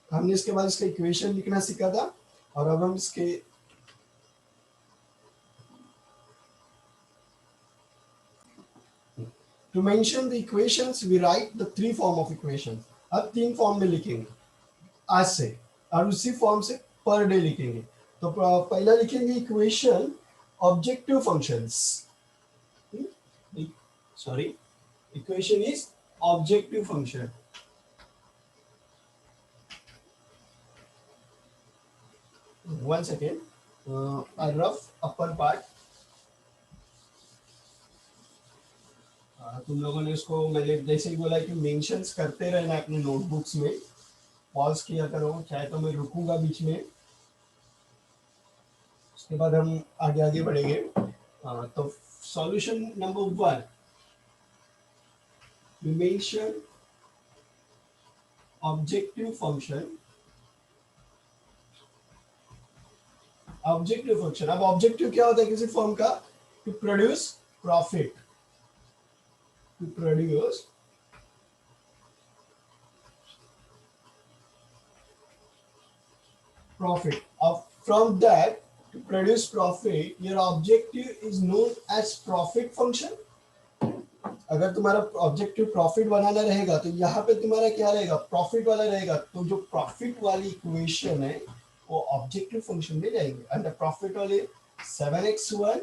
हमने इसके बाद इसका इक्वेशन लिखना सीखा था और अब हम इसके to mention the equations we write the three form of equations. अब तीन फॉर्म में लिखेंगे आज से और उसी फॉर्म से पर डे लिखेंगे। तो पहला लिखेंगे equation objective functions, sorry equation is objective function. One second, a rough upper part, तुम लोगों ने इसको मैंने जैसे ही बोला कि मेंशंस करते रहना अपने नोटबुक्स में, पॉज किया करो, चाहे तो मैं रुकूंगा बीच में, उसके बाद हम आगे आगे बढ़ेंगे। तो solution number 1 we mention objective function। Objective function, अब ऑब्जेक्टिव क्या होता है किसी फॉर्म का, to produce profit, to produce profit। From that, to produce profit, your objective is known as profit function। अगर तुम्हारा ऑब्जेक्टिव प्रॉफिट बनाना रहेगा तो यहाँ पे तुम्हारा क्या रहेगा, प्रॉफिट वाला रहेगा। तो जो प्रॉफिट वाली इक्वेशन है वो ऑब्जेक्टिव फंक्शन में जाएंगे। अंडर प्रॉफिट वाले 7x1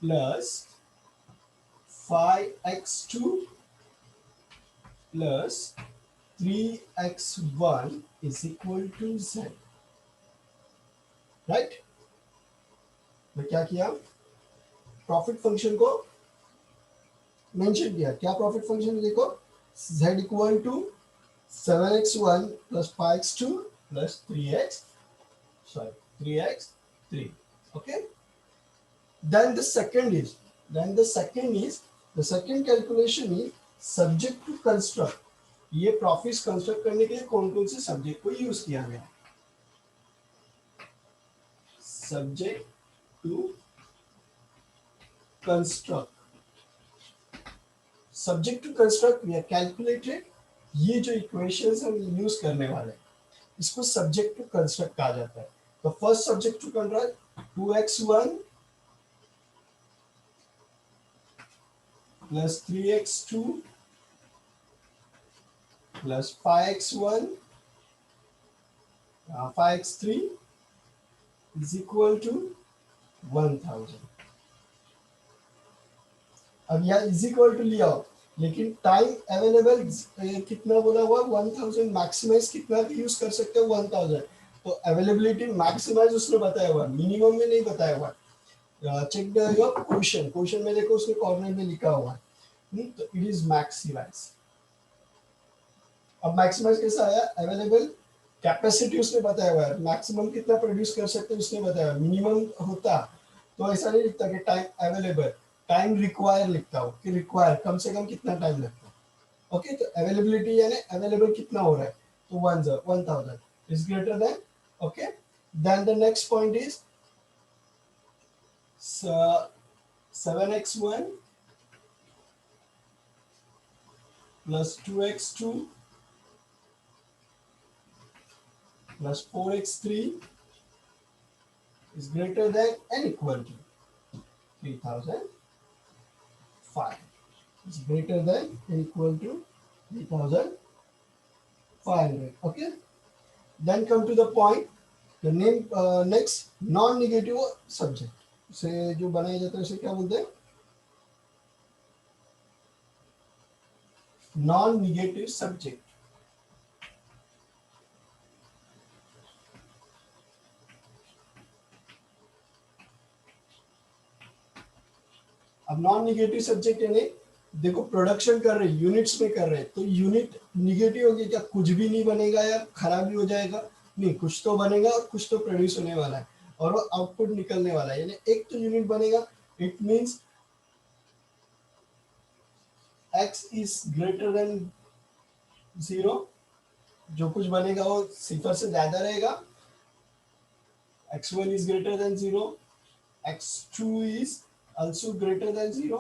plus 5x2 plus 3x1 is equal to z, right. मैं क्या किया, प्रॉफिट फंक्शन को मेंशन किया। क्या प्रॉफिट फंक्शन देखो, z equal to 7x1 plus 5x2 plus 3x3, okay. then the second is the second calculation is subject to construct। ये profits construct करने के लिए कौन कौन से सब्जेक्ट को यूज किया गया, subject to construct, subject to construct we are calculated. ये जो इक्वेशंस हम यूज करने वाले हैं इसको सब्जेक्ट टू कंस्ट्रक्ट कहा जाता है। तो first subject to construct 2x1 plus 3x2 plus 5x1 5x3 is equal to 1000। अब यहाँ इज इक्वल टू लिया हो, लेकिन टाइम अवेलेबल कितना बोला हुआ 1000, मैक्सिमाइज कितना यूज कर सकते हो 1000। तो अवेलेबिलिटी मैक्सिमाइज उसने बताया हुआ, मिनिमम में नहीं बताया हुआ। चेक द योर क्वेश्चन में देखो उसके कॉर्नर में लिखा हुआ है, तो इट इज मैक्सिमाइज। अब मैक्सिमाइज कैसा आया, अवेलेबल कैपेसिटी उसने बताया हुआ है, मैक्सिमम कितना प्रोड्यूस कर सकते हैं उसने बताया हुआ। मिनिमम होता तो ऐसा नहीं लिखता कि टाइम अवेलेबल, टाइम रिक्वायर लिखता हो कि रिक्वायर कम से कम कितना टाइम लगता है। ओके, तो अवेलेबिलिटी यानी अवेलेबल कितना हो रहा है, तो 1000 is greater than. Okay, then the next point is 7x1 plus 2x2 plus 4x3 is greater than and equal to 3005, is greater than and equal to 3500। okay, then come to the point, the name next non negative subject से जो बनाया जाता है उसे क्या बोलते हैं, non negative subject. अब नॉन निगेटिव सब्जेक्ट यानी देखो प्रोडक्शन कर रहे यूनिट्स में कर रहे हैं, तो यूनिट निगेटिव होगी क्या, कुछ भी नहीं बनेगा या खराब भी हो जाएगा, नहीं कुछ तो बनेगा और कुछ तो प्रोड्यूस होने वाला है और वो आउटपुट निकलने वाला है। यानी एक तो यूनिट बनेगा, it means x is greater then 0, जो कुछ बनेगा वो सिफर से ज्यादा रहेगा, x1 is greater than 0, x2 is also greater than 0.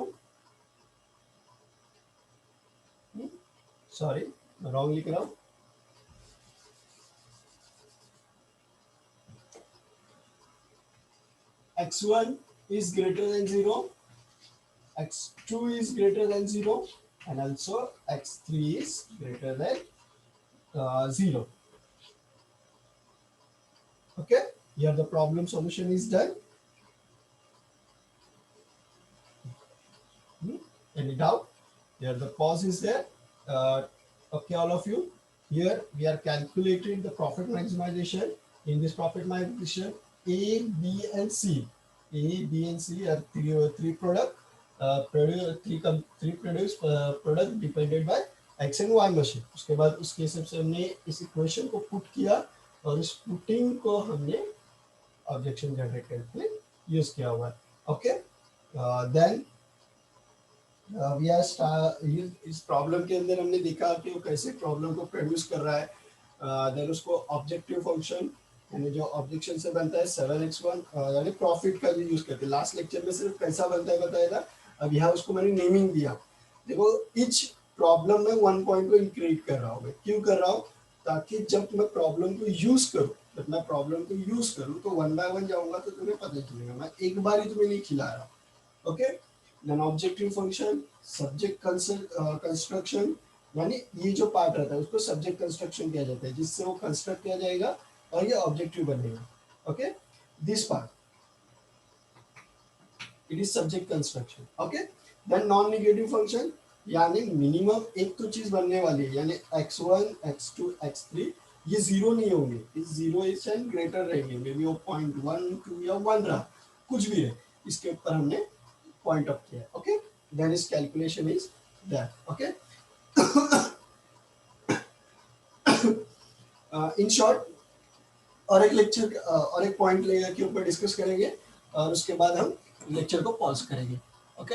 Sorry, wrong लिख रहा हूँ. x1 is greater than 0, x2 is greater than 0, and also x3 is greater than 0. Okay, here the problem solution is done. Any doubt? Here the pause is there. Okay, all of you. Here we are calculating the profit maximization. In this profit maximization, A, B, and C. A, B, and C are three product. Three produce product depended by X and Y machine. उसके बाद उसके हिसाब से हमने इस equation को put किया और इस पुटिंग को हमने ऑब्जेक्शन जनरेटर में यूज किया हुआ है. ओके, देन वी आर इस प्रॉब्लम के अंदर हमने देखा कि वो कैसे प्रॉब्लम को प्रोड्यूस कर रहा है. देन उसको ऑब्जेक्टिव फंक्शन यानी जो ऑब्जेक्शन से बनता है 7x1 यानी प्रॉफिट का भी यूज करते हैं. लास्ट लेक्चर में सिर्फ कैसा बनता है बताया था. अब यहाँ उसको मैंने नेमिंग दिया. देखो इच प्रॉब्लम में वन पॉइंट को इंक्रीज कर रहा हूँ. मैं क्यों कर रहा हूँ? ताकि जब मैं प्रॉब्लम को यूज करूँ, जब मैं प्रॉब्लम को यूज करूँ तो वन बाय वन जाऊंगा तो तुम्हें पता चलेगा. मैं एक बार ही तुम्हें नहीं खिला रहा. Okay, then objective function, subject construction, यानी ये जो पार्ट रहता है उसको सब्जेक्ट कंस्ट्रक्शन किया जाता है जिससे वो कंस्ट्रक्ट किया जाएगा और ये ऑब्जेक्टिव बनेगा. Okay, this part it is subject construction. Okay, then non negative function यानी मिनिमम एक तो चीज बनने वाली है यानी x1 x2 x3 ये जीरो नहीं होंगे. इस जीरो इज एंड ग्रेटर रहेंगे. मे बी वो 0.1 2 या 1 रहा, कुछ भी है, इसके ऊपर हमने point up here. Okay, then his calculation is there. Okay. In short, और एक लेक्चर और एक पॉइंट लेगा के ऊपर डिस्कस करेंगे और उसके बाद हम लेक्चर को पॉज करेंगे. Okay,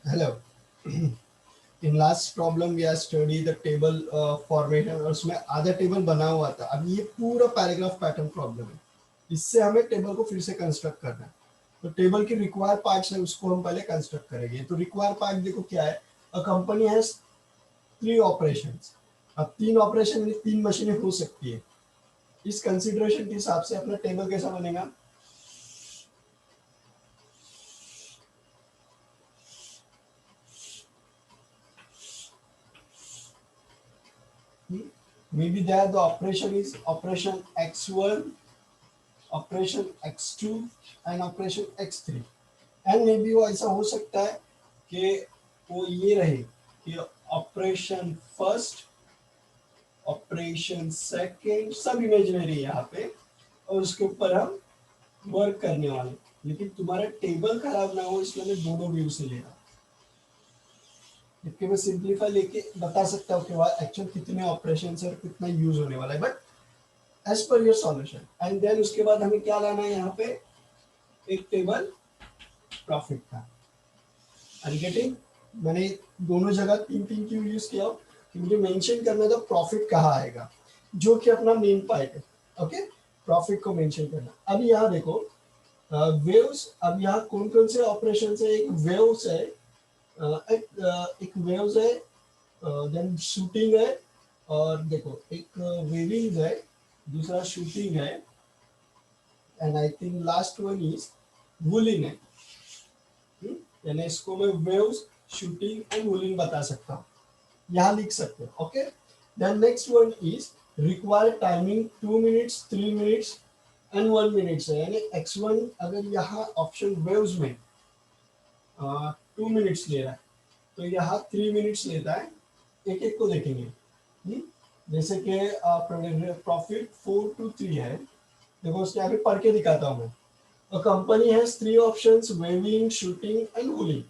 hello. In last problem we are study the table formation और उसमें आधा टेबल बना हुआ था. अब ये पूरा पैराग्राफ पैटर्न प्रॉब्लम है. इससे हमें टेबल को फिर से कंस्ट्रक्ट करना है. तो टेबल की रिक्वायर पार्ट्स है उसको हम पहले कंस्ट्रक्ट करेंगे. तो रिक्वायर पार्ट देखो क्या है. A company has 3 operations. अब 3 ऑपरेशन में 3 मशीनें हो सकती है. इस कंसीडरेशन के हिसाब से अपना टेबल कैसा बनेगा. maybe there the operation is operation x1, operation x2 and operation x3. And may be वो ऐसा हो सकता है कि वो ये रहे कि ऑपरेशन फर्स्ट, ऑपरेशन सेकंड सब इमेजिनरी है यहाँ पे और उसके ऊपर हम वर्क करने वाले. लेकिन तुम्हारा टेबल खराब ना हो इसलिए मैं दोनों व्यू से ले रहा हूँ. जबकि मैं सिंप्लीफाई लेके बता सकता हूँ कि वहाँ एक्चुअल कितने ऑपरेशन और कितना यूज होने वाला है. But as per your solution. And then उसके बाद हमें क्या लाना है यहाँ पे एक टेबल प्रॉफिट का. I getting. मैंने दोनों जगह 3 क्यों यूज किया कि मुझे मेंशन करना था प्रॉफिट कहाँ आएगा जो कि अपना मेन पार्ट है. ओके, प्रॉफिट को मेंशन करना. अब यहाँ देखो वेव्स. अब यहाँ कौन कौन से ऑपरेशन है. एक वेव्स है, एक वेव्स है, देन शूटिंग है और देखो एक वेविंग है, दूसरा शूटिंग है and I think last one is wooling है. यानी इसको मैं वेव्स, शूटिंग एंड वूलिंग बता सकता हूँ. यहाँ लिख सकते हो. Okay, then next one is required timing 2 minutes 3 minutes and 1 minutes है. यानी x1 अगर यहाँ ऑप्शन वेव्स में 2 मिनट्स ले रहा है तो यहाँ 3 मिनट्स लेता है. एक एक को देखेंगे. जैसे कि प्रॉफिट 4 to 3 है. देखो उसके आगे पढ़ के दिखाता हूँ मैं. A company has 3 options: weaving, shooting, and wooling,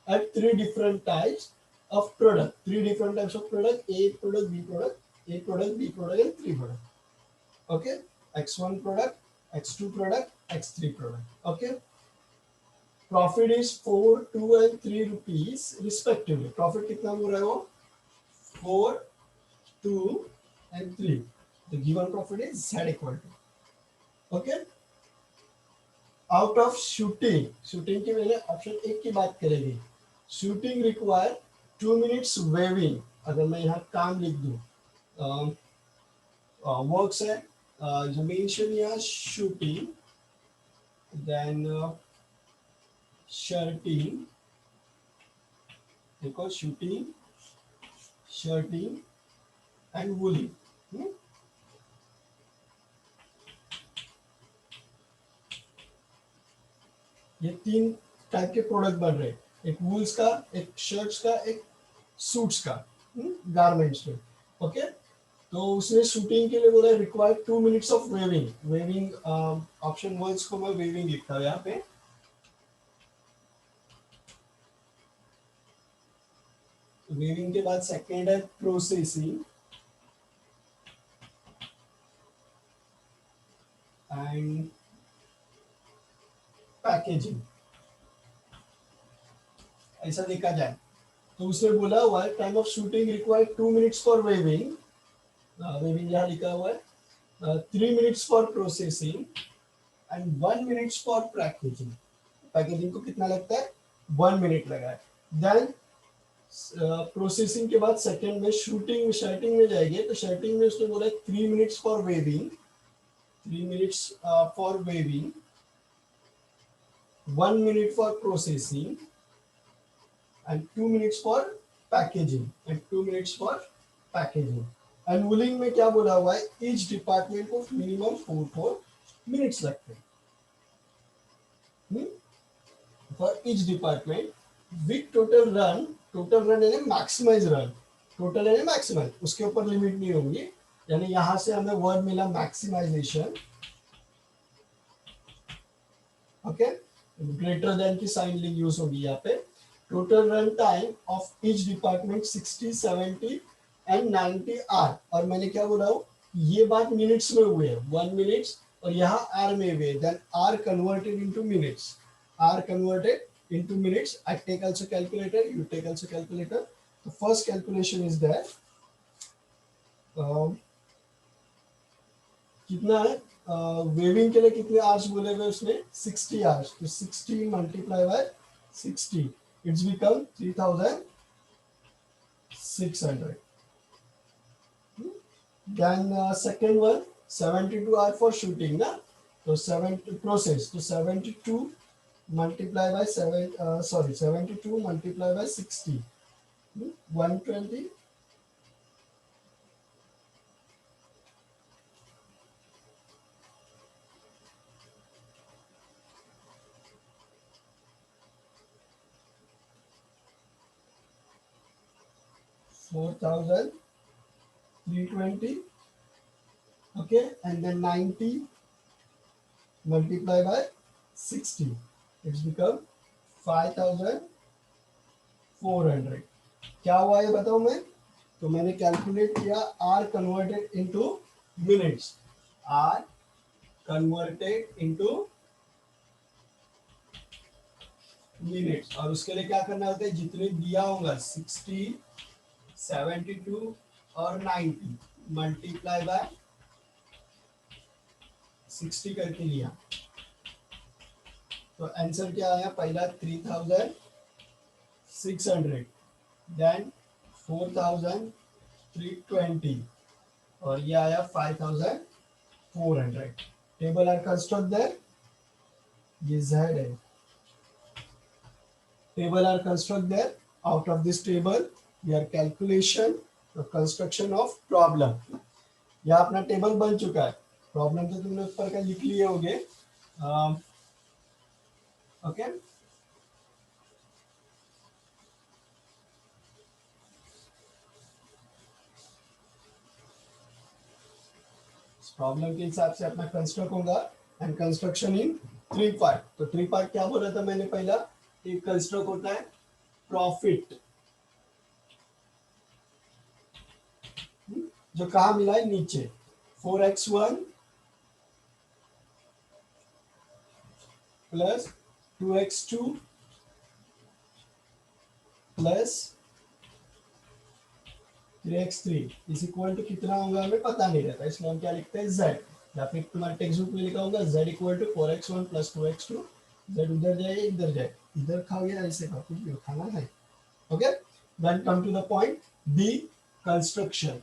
at 3 different types of product. 3 different types of product: A product, B product, A product, B product, and 3 product. Okay, X1 product, X2 product, X3 product. Okay. Profit is 4, 2 and 3 rupees respectively. Profit कितना बोल रहा है वो? 4, 2 and 3. The given profit is Z equal to. Okay. Out of shooting, shooting की मैंने option एक की बात करेगी. Shooting require 2 minutes weaving. अगर मैं यहाँ काम लिख दूँ, वर्क्स है, जो मेंशन यहाँ शूटिंग, देन शर्टिंग, देखो शूटिंग, शर्टिंग एंड वूलिंग. ये 3 टाइप के प्रोडक्ट बन रहे हैं, एक वूल्स का, एक शर्ट्स का, एक सूट्स का, गारमेंट्स में. ओके. तो उसने शूटिंग के लिए बोला required 2 minutes of weaving. Weaving option words को मैं वेविंग लिखता हूँ यहाँ पे. वेविंग के बाद सेकेंड है प्रोसेसिंग एंड पैकेजिंग. ऐसा देखा जाए तो उसने बोला हुआ है time of shooting required 2 minutes for weaving. Weaving यहाँ लिखा हुआ है. 3 minutes for processing and 1 minutes for packaging. Packaging को कितना लगता है? 1 minute लगा है. देन प्रोसेसिंग के बाद सेकंड में शूटिंग, शर्टिंग में जाएंगे. तो शर्टिंग में उसने बोला 3 minutes for weaving, 3 minutes for weaving, 1 minute for processing and 2 minutes for packaging and 2 minutes for packaging. And wooling में क्या बोला हुआ है? each department को minimum 4 minutes लगते हैं. For each department with total run यानी maximize run, total यानी maximize, उसके ऊपर लिमिट नहीं होगी. यानी यहां से हमें वर्ड मिला maximization. ओके. ग्रेटर देन की साइन लिंक यूज होगी यहाँ पे. Total run time of each department 60, 70 and 90 are. और मैंने क्या बोला हूँ, ये बात मिनट्स में हुए है, 1 minute, और यहाँ आर में हुए. Then are converted into minutes, are converted into minutes. I take also calculator, you take also calculator. The first calculation is that कितना है वेविंग के लिए, कितने आवर्स बोले हुए उसने? 60 आवर्स. तो 60 multiply by 60, it's become 3600. Then second one 72 hour for shooting ना. तो 70 प्रोसेस, तो 72 multiply by 72 multiply by 60, 120. 4320. Okay, and then 90 multiply by 60, it's become 5400. क्या हुआ ये बताऊं मैं? तो मैंने कैलकुलेट किया are converted into minutes, are converted into minutes. और उसके लिए क्या करना होता है, जितने दिया होगा 60, 72 और 90 मल्टीप्लाई बाय 60 करके लिया. तो आंसर क्या आया? पहला 3600, देन 4320 और ये आया 5400. टेबल आर कंस्ट्रक्ट देयर, ये Z है. Table are construct there. Out of this table your calculation, the construction of problem. यहाँ अपना टेबल बन चुका है. प्रॉब्लम तो तुमने ऊपर का लिख लिए होंगे. ओके. प्रॉब्लम के हिसाब से अपना कंस्ट्रक्ट होगा. And construction in 3 part. तो 3 पार्ट क्या बोला था मैंने? पहला एक कंस्ट्रक्ट होता है प्रॉफिट, जो कहा मिला है नीचे, 4x1 plus 2x2 plus 3x3 is equal to कितना होगा हमें पता नहीं रहता, इसलिए हम क्या लिखते हैं z, या फिर तुम्हारे टेक्स्ट बुक में लिखा होगा z equal to 4x1 plus 2x2, z उधर जाए इधर जाए, इधर खाओ या ऐसे खाओ, कुछ भी खाना है। Okay, then come to the point B, construction.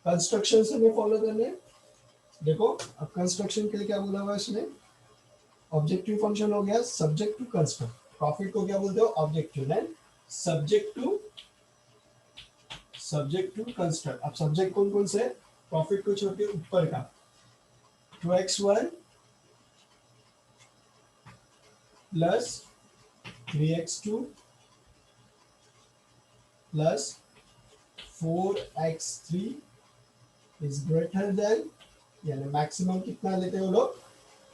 Construction से हमें फॉलो करने हैं। देखो अब कंस्ट्रक्शन के लिए क्या बोला हुआ है इसमें, ऑब्जेक्टिव फंक्शन हो गया सब्जेक्ट टू कंस्ट्रक्ट, प्रॉफिट को क्या बोलते हो objective, then subject to construct. अब सब्जेक्ट कौन कौन से, प्रॉफिट को छोड़ के ऊपर का 2x1 plus 3x2 plus 4x3 is greater then, यानी मैक्सिमम कितना लेते हो लोग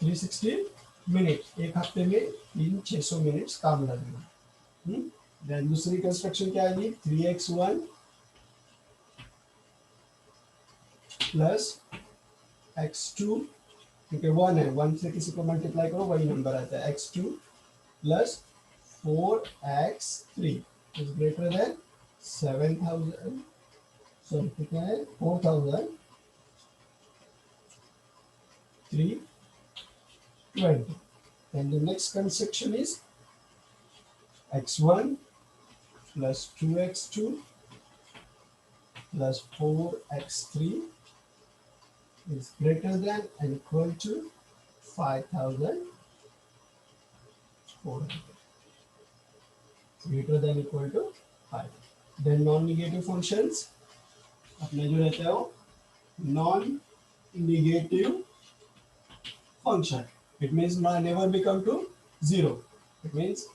360 मिनट, एक हफ्ते में 600 मिनट काम लगेगा। देन दूसरी कंस्ट्रक्शन क्या आएगी 3x1 प्लस x2, क्योंकि 1 है, 1 से किसी को मल्टीप्लाई करो वही नंबर आता है, x2 plus 4x3 is greater then 7000, sorry कितना है 4320। and the next construction is x1 plus 2x2 plus 4x3 is greater than and equal to 5400, greater than equal to 5। then non-negative functions अपने जो रहते हो non-negative function, it means never become to 0, it means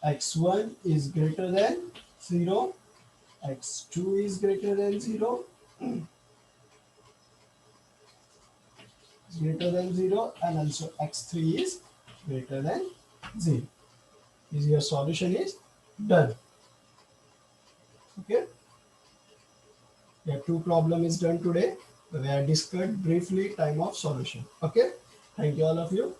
x1 is greater than 0, x2 is greater than 0, greater than 0, and also x3 is greater than 0, is your solution is done। okay, your two problem is done today, we have discussed briefly time of solution। okay, thank you all of you।